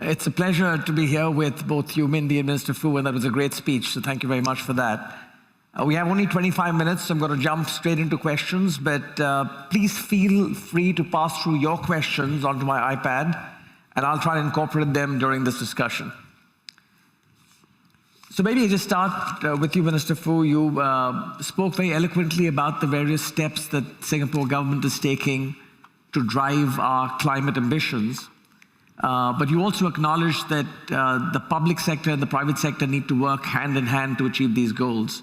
It's a pleasure to be here with both you, Mindy, and Minister Fu, and that was a great speech, so thank you very much for that. We have only 25 minutes, so I'm going to jump straight into questions, but please feel free to pass through your questions onto my iPad, and I'll try and incorporate them during this discussion. So maybe I just start with you, Minister Fu. You spoke very eloquently about the various steps that Singapore government is taking to drive our climate ambitions. But you also acknowledged that the public sector and the private sector need to work hand in hand to achieve these goals.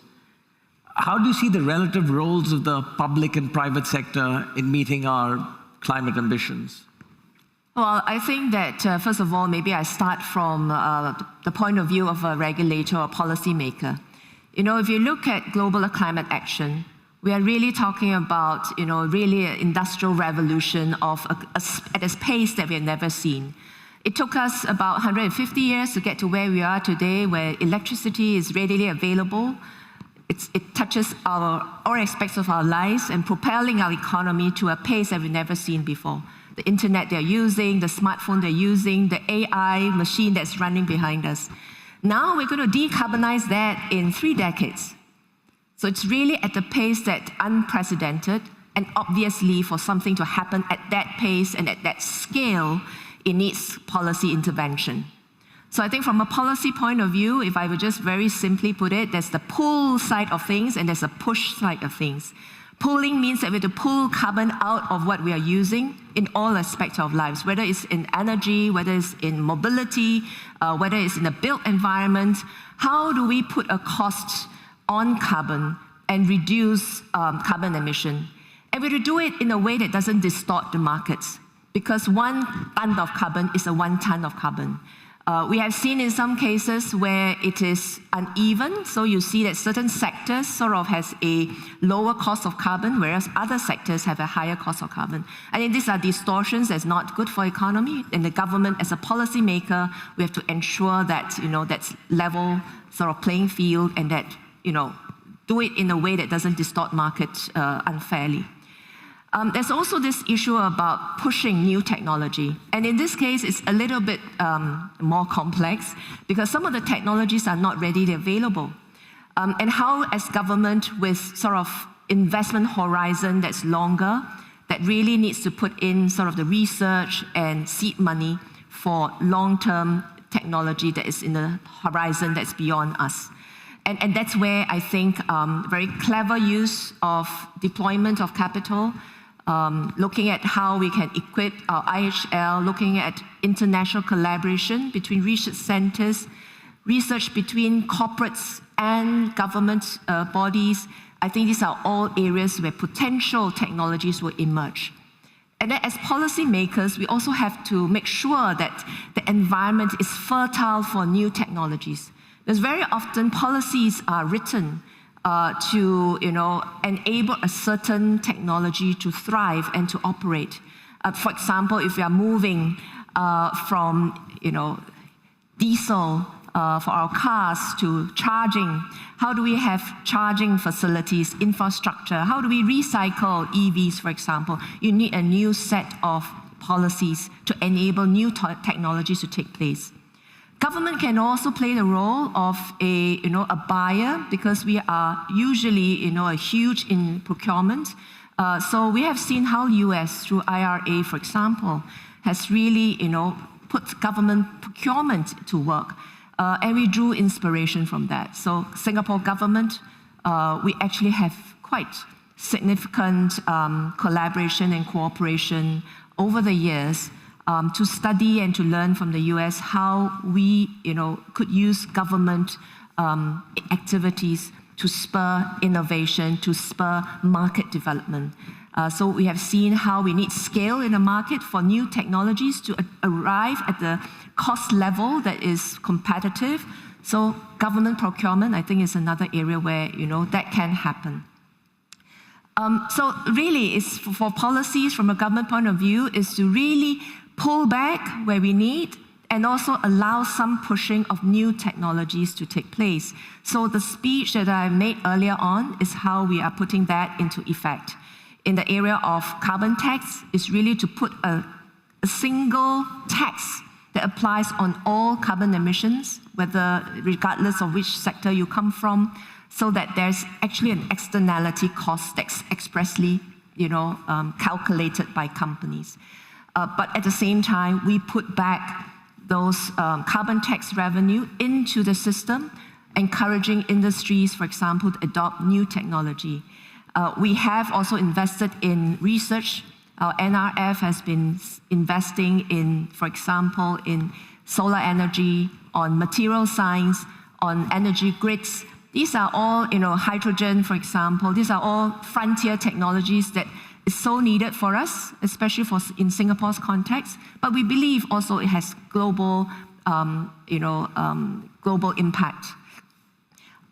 How do you see the relative roles of the public and private sector in meeting our climate ambitions? Well, I think that, first of all, maybe I start from the point of view of a regulator or policymaker. You know, if you look at global climate action, we are really talking about, really an industrial revolution at a pace that we have never seen. It took us about 150 years to get to where we are today, where electricity is readily available. It touches all aspects of our lives and propelling our economy to a pace that we've never seen before. The internet they're using, the smartphone they're using, the AI machine that's running behind us. Now we're going to decarbonize that in 3 decades. So it's really at the pace that's unprecedented, and obviously for something to happen at that pace and at that scale, it needs policy intervention. So I think from a policy point of view, if I would just very simply put it, there's the pull side of things and there's a push side of things. Pulling means that we have to pull carbon out of what we are using in all aspects of lives, whether it's in energy, whether it's in mobility, whether it's in the built environment. How do we put a cost on carbon and reduce carbon emission? And we have to do it in a way that doesn't distort the markets, because 1 ton of carbon is a 1 ton of carbon. We have seen in some cases where it is uneven, so you see that certain sectors sort of has a lower cost of carbon, whereas other sectors have a higher cost of carbon. I think these are distortions that's not good for economy, and the government as a policy maker, we have to ensure that, that's level sort of playing field, and that, do it in a way that doesn't distort markets unfairly. There's also this issue about pushing new technology. And in this case, it's a little bit more complex because some of the technologies are not readily available. And how, as government, with sort of investment horizon that's longer, that really needs to put in sort of the research and seed money for long-term technology that is in the horizon that's beyond us. And that's where I think very clever use of deployment of capital, looking at how we can equip our IHL, looking at international collaboration between research centers, research between corporates and government bodies. I think these are all areas where potential technologies will emerge. And then as policymakers, we also have to make sure that the environment is fertile for new technologies. Because very often policies are written to enable a certain technology to thrive and to operate. For example, if we are moving from diesel for our cars to charging, how do we have charging facilities, infrastructure? How do we recycle EVs, for example? You need a new set of policies to enable new technologies to take place. Government can also play the role of a buyer, because we are usually huge in procurement. So we have seen how US through IRA, for example, has really put government procurement to work, and we drew inspiration from that. So Singapore government, we actually have quite significant collaboration and cooperation over the years. To study and to learn from the US how we could use government activities to spur innovation, to spur market development. So we have seen how we need scale in the market for new technologies to arrive at the cost level that is competitive. So government procurement, I think, is another area where that can happen. So really, it's for policies from a government point of view, is to really pull back where we need, and also allow some pushing of new technologies to take place. So the speech that I made earlier on is how we are putting that into effect. In the area of carbon tax, is really to put a single tax that applies on all carbon emissions, regardless of which sector you come from, so that there's actually an externality cost that's expressly calculated by companies. But at the same time, we put back those carbon tax revenue into the system, encouraging industries, for example, to adopt new technology. We have also invested in research. Our NRF has been investing in, for example, in solar energy, on material science, on energy grids. These are all, hydrogen, for example, these are all frontier technologies that is so needed for us, especially in Singapore's context. But we believe also it has global, global impact.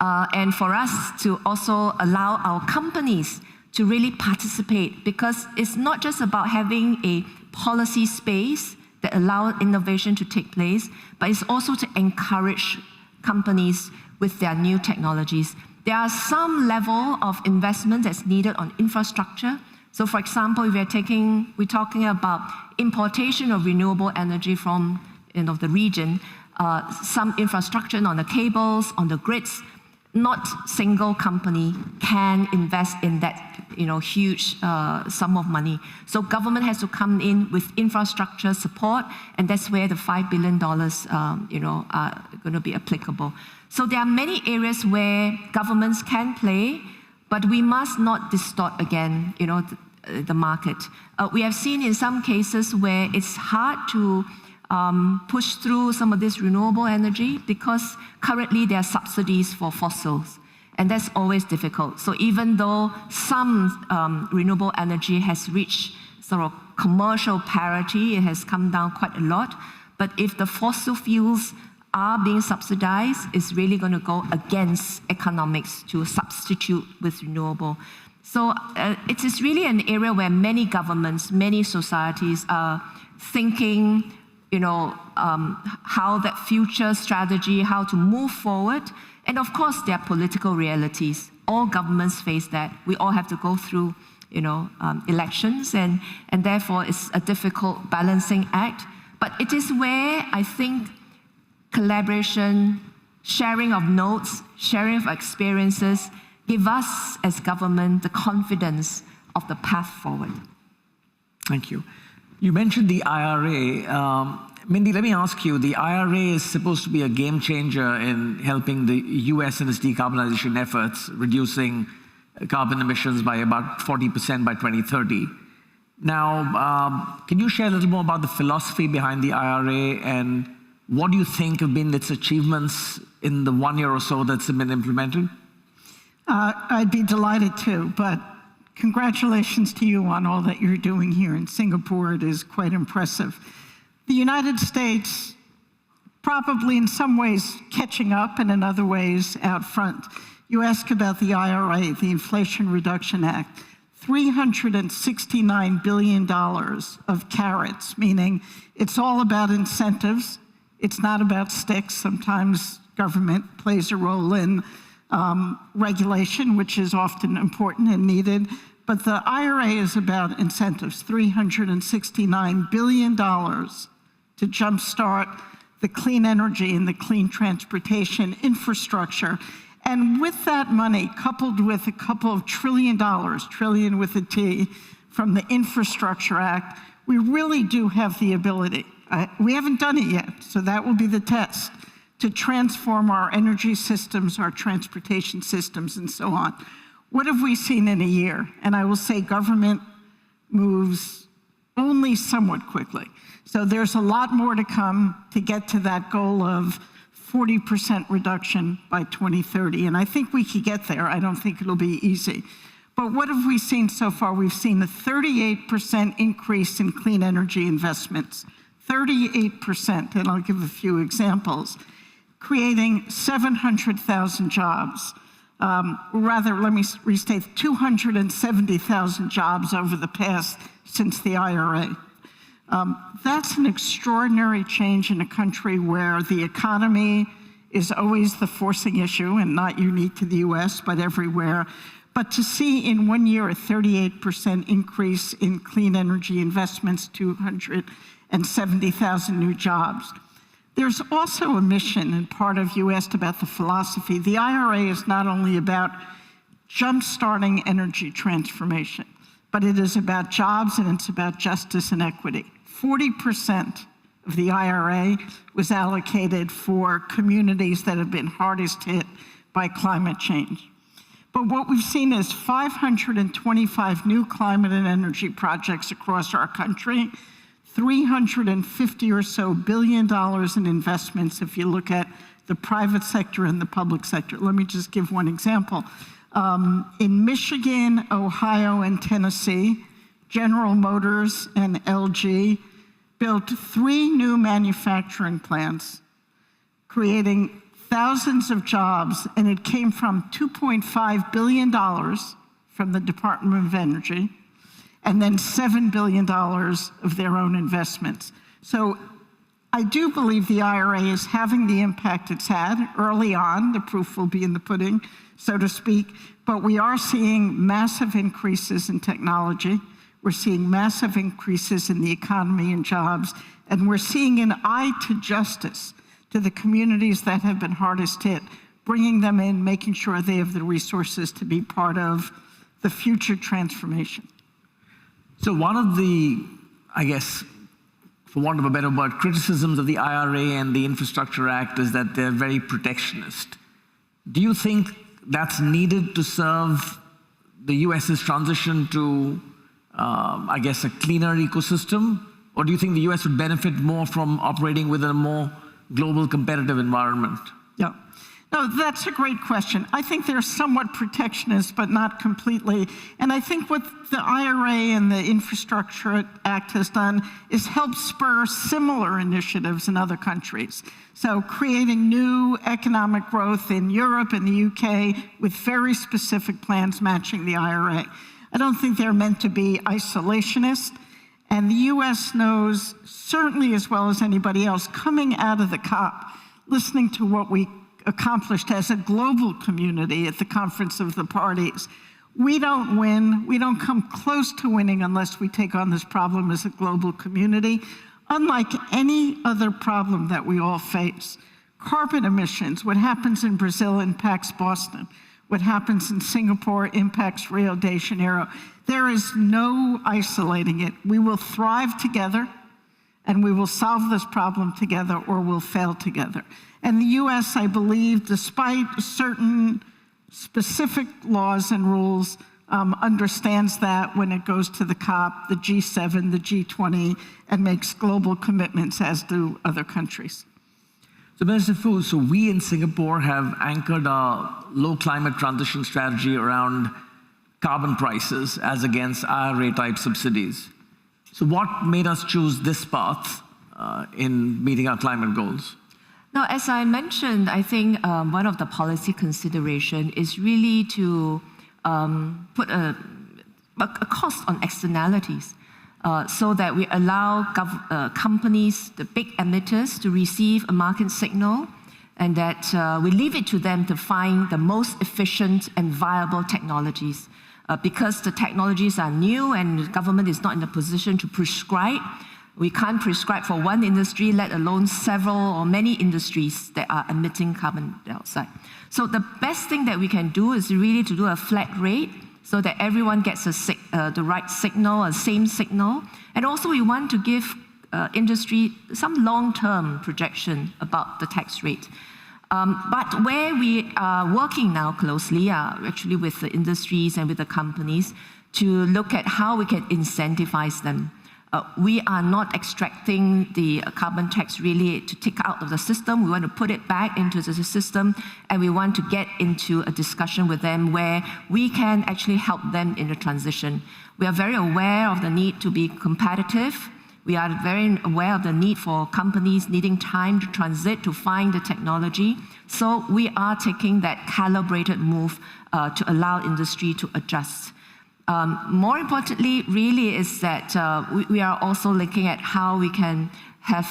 And for us to also allow our companies to really participate, because it's not just about having a policy space that allows innovation to take place, but it's also to encourage companies with their new technologies. There are some level of investment that's needed on infrastructure. So for example, if we're talking about importation of renewable energy from the region, some infrastructure on the cables, on the grids, not single company can invest in that huge sum of money. So government has to come in with infrastructure support, and that's where the $5 billion are going to be applicable. So there are many areas where governments can play, but we must not distort again the market. We have seen in some cases where it's hard to push through some of this renewable energy because currently there are subsidies for fossils, and that's always difficult. So even though some renewable energy has reached sort of commercial parity, it has come down quite a lot, but if the fossil fuels are being subsidized, it's really going to go against economics to substitute with renewable. So it is really an area where many governments, many societies are thinking how that future strategy, how to move forward. And of course, there are political realities. All governments face that. We all have to go through, elections, and therefore it's a difficult balancing act. But it is where I think collaboration, sharing of notes, sharing of experiences give us as government the confidence of the path forward. Thank you. You mentioned the IRA. Mindy, let me ask you, the IRA is supposed to be a game changer in helping the US in its decarbonization efforts, reducing carbon emissions by about 40% by 2030. Now, can you share a little more about the philosophy behind the IRA, and what do you think have been its achievements in the 1 year or so that's been implemented? I'd be delighted to, but congratulations to you on all that you're doing here in Singapore. It is quite impressive. The United States, probably in some ways catching up and in other ways out front. You ask about the IRA, the Inflation Reduction Act, $369 billion of carrots, meaning it's all about incentives. It's not about sticks. Sometimes government plays a role in regulation, which is often important and needed. But the IRA is about incentives, $369 billion to jumpstart the clean energy and the clean transportation infrastructure. And with that money, coupled with a couple of $1 trillion, trillion with a T, from the Infrastructure Act, we really do have the ability. We haven't done it yet, so that will be the test, to transform our energy systems, our transportation systems, and so on. What have we seen in a year? And I will say government moves only somewhat quickly. So there's a lot more to come to get to that goal of 40% reduction by 2030. And I think we could get there. I don't think it'll be easy. But what have we seen so far? We've seen a 38% increase in clean energy investments, 38%, and I'll give a few examples, creating 700,000 jobs. Rather, let me restate, 270,000 jobs over the past since the IRA. That's an extraordinary change in a country where the economy is always the forcing issue, and not unique to the US, but everywhere. But to see in 1 year a 38% increase in clean energy investments, 270,000 and 70,000 new jobs. There's also a mission, and part of you asked about the philosophy. The IRA is not only about jump-starting energy transformation, but it is about jobs and it's about justice and equity. 40% of the IRA was allocated for communities that have been hardest hit by climate change. But what we've seen is 525 new climate and energy projects across our country, 350 or so billion dollars in investments if you look at the private sector and the public sector. Let me just give one example. In Michigan, Ohio, and Tennessee, General Motors and LG built 3 new manufacturing plants, creating thousands of jobs, and it came from $2.5 billion from the Department of Energy, and then $7 billion of their own investments. So I do believe the IRA is having the impact it's had early on. The proof will be in the pudding, so to speak. But we are seeing massive increases in technology. We're seeing massive increases in the economy and jobs. And we're seeing an eye to justice to the communities that have been hardest hit, bringing them in, making sure they have the resources to be part of the future transformation. So one of the, I guess, for want of a better word, criticisms of the IRA and the Infrastructure Act is that they're very protectionist. Do you think that's needed to serve the US's transition to, I guess, a cleaner ecosystem? Or do you think the US would benefit more from operating within a more global competitive environment? Yeah. No, that's a great question. I think they're somewhat protectionist, but not completely. And I think what the IRA and the Infrastructure Act has done is help spur similar initiatives in other countries. So creating new economic growth in Europe and the UK with very specific plans matching the IRA. I don't think they're meant to be isolationist. And the US knows, certainly as well as anybody else, coming out of the COP, listening to what we accomplished as a global community at the Conference of the Parties. We don't win, we don't come close to winning unless we take on this problem as a global community. Unlike any other problem that we all face, carbon emissions, what happens in Brazil impacts Boston. What happens in Singapore impacts Rio de Janeiro. There is no isolating it. We will thrive together, and we will solve this problem together, or we'll fail together. And the US, I believe, despite certain specific laws and rules, understands that when it goes to the COP, the G7, the G20, and makes global commitments, as do other countries. So, Minister Fu, so we in Singapore have anchored our low climate transition strategy around carbon prices as against IRA-type subsidies. So what made us choose this path in meeting our climate goals? Now, as I mentioned, I think one of the policy consideration is really to put a cost on externalities so that we allow companies, the big emitters, to receive a market signal, and that we leave it to them to find the most efficient and viable technologies. Because the technologies are new and the government is not in a position to prescribe. We can't prescribe for one industry, let alone several or many industries that are emitting carbon dioxide. So the best thing that we can do is really to do a flat rate so that everyone gets the right signal, a same signal. And also we want to give industry some long-term projection about the tax rate. But where we are working now closely actually with the industries and with the companies to look at how we can incentivize them. We are not extracting the carbon tax really to take out of the system. We want to put it back into the system, and we want to get into a discussion with them where we can actually help them in the transition. We are very aware of the need to be competitive. We are very aware of the need for companies needing time to transit, to find the technology. So we are taking that calibrated move to allow industry to adjust. More importantly, really, is that we are also looking at how we can have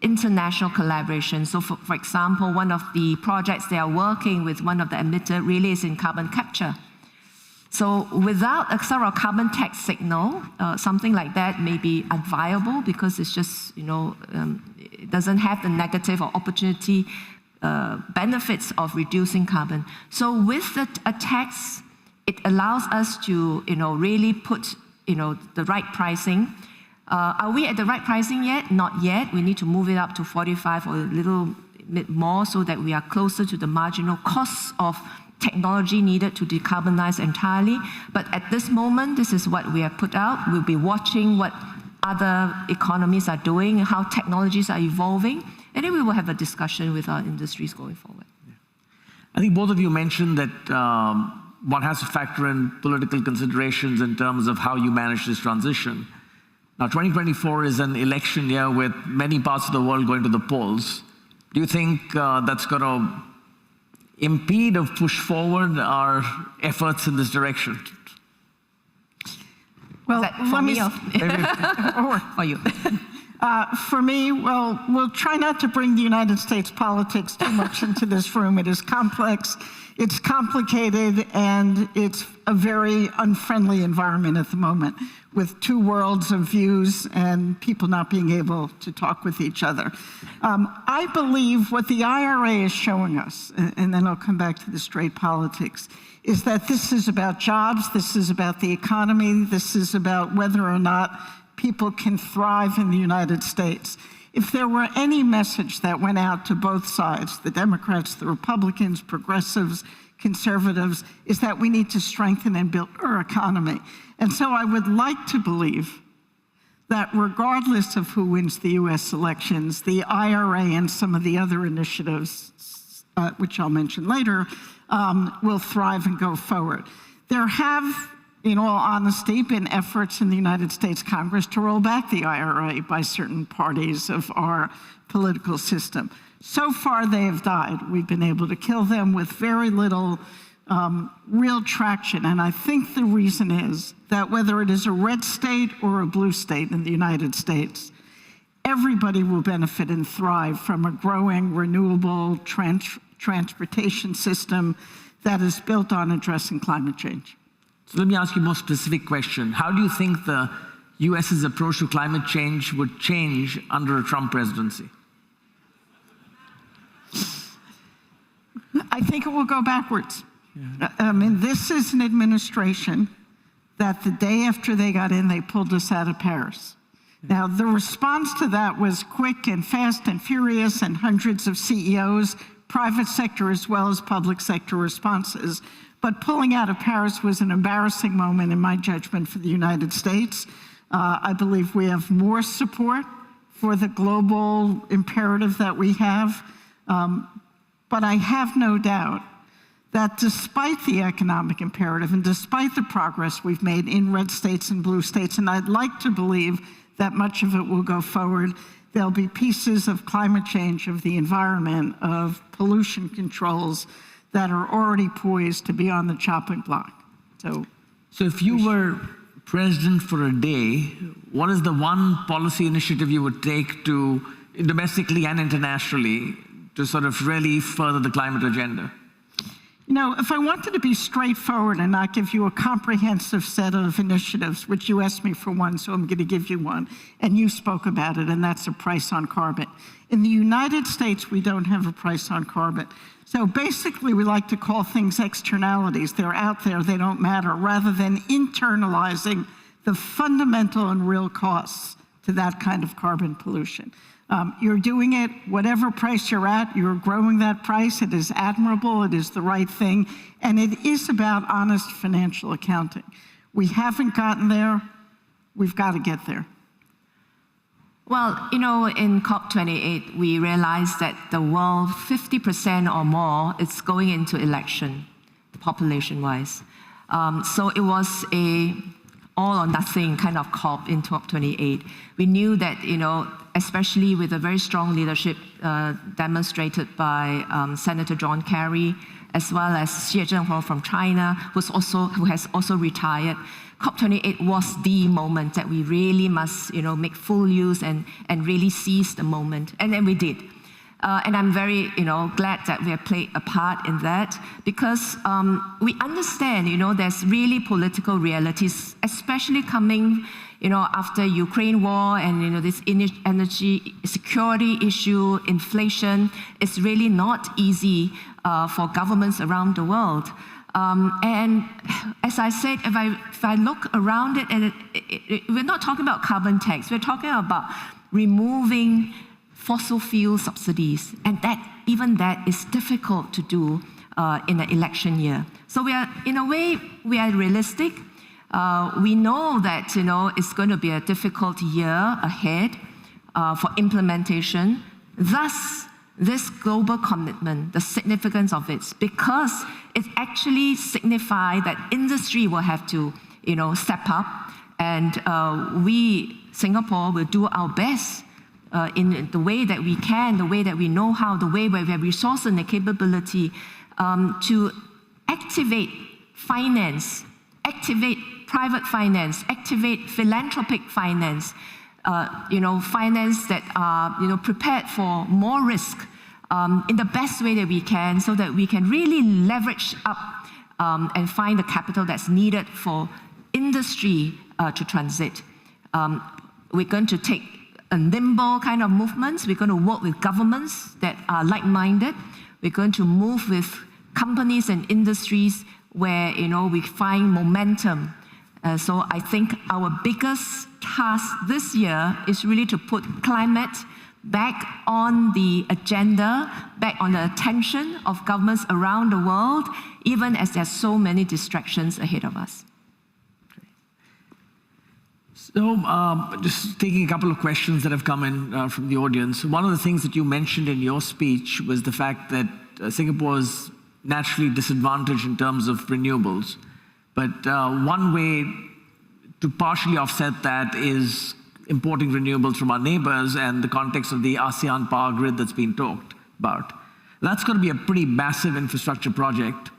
international collaboration. So for example, one of the projects they are working with one of the emitters really is in carbon capture. So without a sort of carbon tax signal, something like that may be unviable because it's just, it doesn't have the negative or opportunity benefits of reducing carbon. So with a tax, it allows us to, really put, the right pricing. Are we at the right pricing yet? Not yet. We need to move it up to 45 or a little bit more so that we are closer to the marginal costs of technology needed to decarbonize entirely. But at this moment, this is what we have put out. We'll be watching what other economies are doing, how technologies are evolving, and then we will have a discussion with our industries going forward. I think both of you mentioned that one has to factor in political considerations in terms of how you manage this transition. Now, 2024 is an election year with many parts of the world going to the polls. Do you think that's going to impede or push forward our efforts in this direction? Well, for me or for you? For me, well, we'll try not to bring the United States politics too much into this room. It is complex, it's complicated, and it's a very unfriendly environment at the moment, with two worlds of views and people not being able to talk with each other. I believe what the IRA is showing us, and then I'll come back to the straight politics, is that this is about jobs, this is about the economy, this is about whether or not people can thrive in the United States. If there were any message that went out to both sides, the Democrats, the Republicans, progressives, conservatives, is that we need to strengthen and build our economy. And so I would like to believe that regardless of who wins the US elections, the IRA and some of the other initiatives, which I'll mention later, will thrive and go forward. There have, in all honesty, been efforts in the United States Congress to roll back the IRA by certain parties of our political system. So far, they have died. We've been able to kill them with very little real traction. And I think the reason is that whether it is a red state or a blue state in the United States, everybody will benefit and thrive from a growing renewable transportation system that is built on addressing climate change. So let me ask you a more specific question. How do you think the US's approach to climate change would change under a Trump presidency? I think it will go backwards. Yeah. I mean, this is an administration that the day after they got in, they pulled us out of Paris. Yeah. Now, the response to that was quick and fast and furious, and hundreds of CEOs, private sector as well as public sector responses. But pulling out of Paris was an embarrassing moment, in my judgment, for the United States. I believe we have more support for the global imperative that we have. But I have no doubt that despite the economic imperative and despite the progress we've made in red states and blue states, and I'd like to believe that much of it will go forward, there'll be pieces of climate change, of the environment, of pollution controls that are already poised to be on the chopping block. So if you were president for a day, what is the one policy initiative you would take to, domestically and internationally, to sort of really further the climate agenda? You know, if I wanted to be straightforward and not give you a comprehensive set of initiatives, which you asked me for one, so I'm going to give you one, and you spoke about it, and that's a price on carbon. In the United States, we don't have a price on carbon. So basically, we like to call things externalities. They're out there, they don't matter, rather than internalizing the fundamental and real costs to that kind of carbon pollution. You're doing it, whatever price you're at, you're growing that price. It is admirable, it is the right thing, and it is about honest financial accounting. We haven't gotten there, we've got to get there. Well, you know, in COP28, we realized that the world, 50% or more, is going into election, population-wise. So it was a all or nothing kind of COP in COP28. We knew that, you know, especially with a very strong leadership demonstrated by Senator John Kerry, as well as Xi Jinping from China, who has also retired. COP28 was the moment that we really must, you know, make full use and really seize the moment, and then we did. And I'm very, glad that we have played a part in that, because we understand, there's really political realities, especially coming, after Ukraine war and, this energy security issue, inflation. It's really not easy for governments around the world. And as I said, if I look around it, and we're not talking about carbon tax, we're talking about removing fossil fuel subsidies, and even that is difficult to do in an election year. So we are, in a way, we are realistic. We know that it's going to be a difficult year ahead for implementation. Thus, this global commitment, the significance of it, because it actually signifies that industry will have to step up, and we, Singapore, will do our best in the way that we can, the way that we know how, the way where we have resources and the capability to activate finance, activate private finance, activate philanthropic finance, finance that are prepared for more risk in the best way that we can, so that we can really leverage up and find the capital that's needed for industry to transit. We're going to take a nimble kind of movements. We're going to work with governments that are like-minded. We're going to move with companies and industries where we find momentum. So I think our biggest task this year is really to put climate back on the agenda, back on the attention of governments around the world, even as there's so many distractions ahead of us. So, just taking a couple of questions that have come in from the audience. One of the things that you mentioned in your speech was the fact that Singapore is naturally disadvantaged in terms of renewables. But one way to partially offset that is importing renewables from our neighbors, and the context of the ASEAN power grid that's been talked about. That's going to be a pretty massive infrastructure project.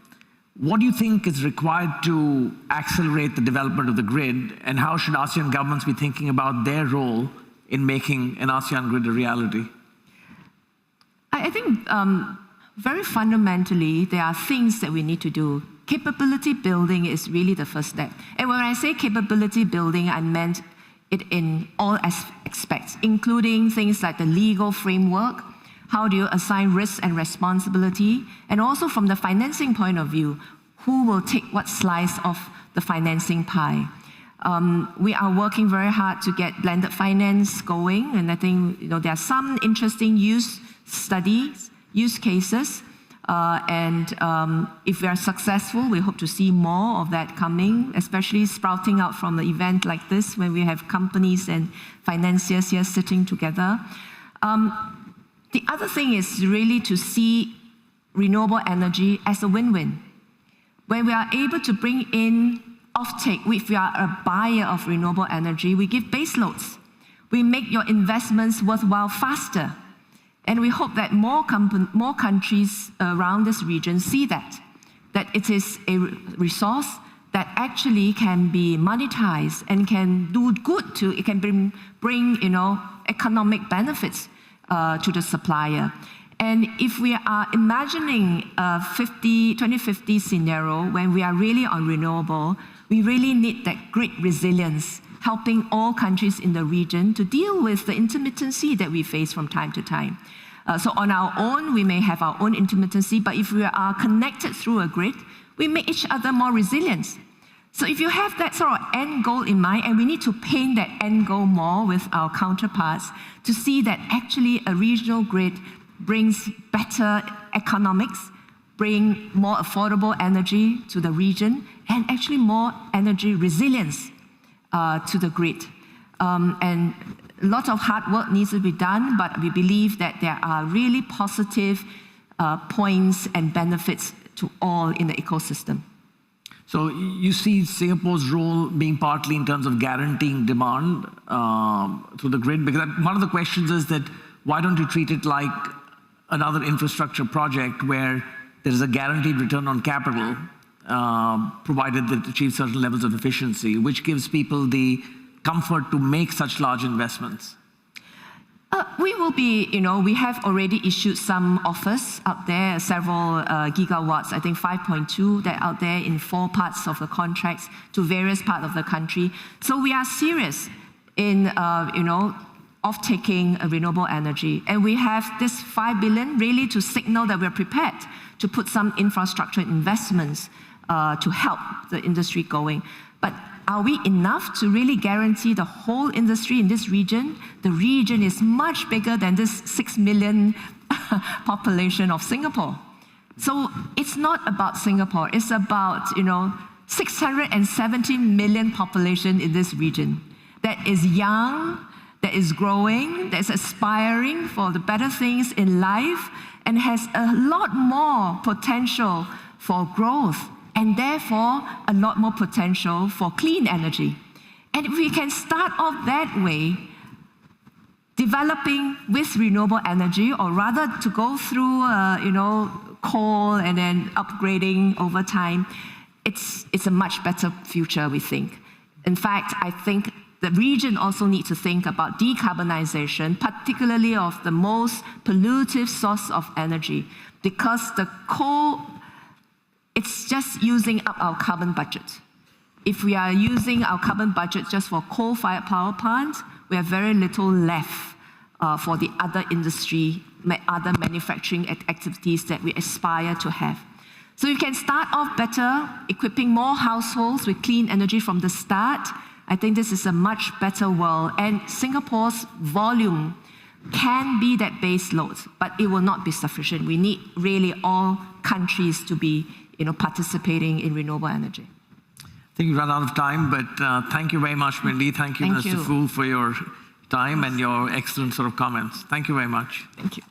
What do you think is required to accelerate the development of the grid, and how should ASEAN governments be thinking about their role in making an ASEAN grid a reality? I think very fundamentally, there are things that we need to do. Capability building is really the first step. And when I say capability building, I meant it in all aspects, including things like the legal framework. How do you assign risk and responsibility? And also from the financing point of view, who will take what slice of the financing pie? We are working very hard to get blended finance going, and I think there are some interesting use cases, and if we are successful, we hope to see more of that coming, especially sprouting out from an event like this, when we have companies and financiers here sitting together. The other thing is really to see renewable energy as a win-win. When we are able to bring in offtake, if we are a buyer of renewable energy, we give base loads. We make your investments worthwhile faster. And we hope that more countries around this region see that it is a resource that actually can be monetized and can do good it can bring economic benefits to the supplier. And if we are imagining a 2050 scenario when we are really on renewable, we really need that grid resilience, helping all countries in the region to deal with the intermittency that we face from time to time. So on our own, we may have our own intermittency, but if we are connected through a grid, we make each other more resilient. So if you have that sort of end goal in mind, and we need to paint that end goal more with our counterparts to see that actually a regional grid brings better economics, bring more affordable energy to the region, and actually more energy resilience to the grid. And a lot of hard work needs to be done, but we believe that there are really positive points and benefits to all in the ecosystem. So you see Singapore's role being partly in terms of guaranteeing demand through the grid? Because one of the questions is that why don't you treat it like another infrastructure project where there is a guaranteed return on capital, provided that it achieves certain levels of efficiency, which gives people the comfort to make such large investments? We will be, we have already issued some offers out there, several gigawatts, I think 5.2 that are out there in 4 parts of the contracts to various parts of the country. So we are serious in, off-taking renewable energy. And we have this 5 billion really to signal that we're prepared to put some infrastructure investments to help the industry going. But are we enough to really guarantee the whole industry in this region? The region is much bigger than this 6 million population of Singapore. So it's not about Singapore, it's about 617 million population in this region that is young, that is growing, that is aspiring for the better things in life, and has a lot more potential for growth, and therefore a lot more potential for clean energy. And if we can start off that way, developing with renewable energy, or rather to go through coal and then upgrading over time, it's a much better future, we think. In fact, I think the region also needs to think about decarbonisation, particularly of the most pollutive source of energy, because the coal, it's just using up our carbon budget. If we are using our carbon budget just for coal-fired power plants, we have very little left for the other industry, other manufacturing activities that we aspire to have. So you can start off better, equipping more households with clean energy from the start. I think this is a much better world. And Singapore's volume can be that base load, but it will not be sufficient. We need really all countries to be participating in renewable energy. I think we run out of time, but thank you very much, Mindy. Thank you, Mr. Fu, for your time and your excellent sort of comments. Thank you very much. Thank you.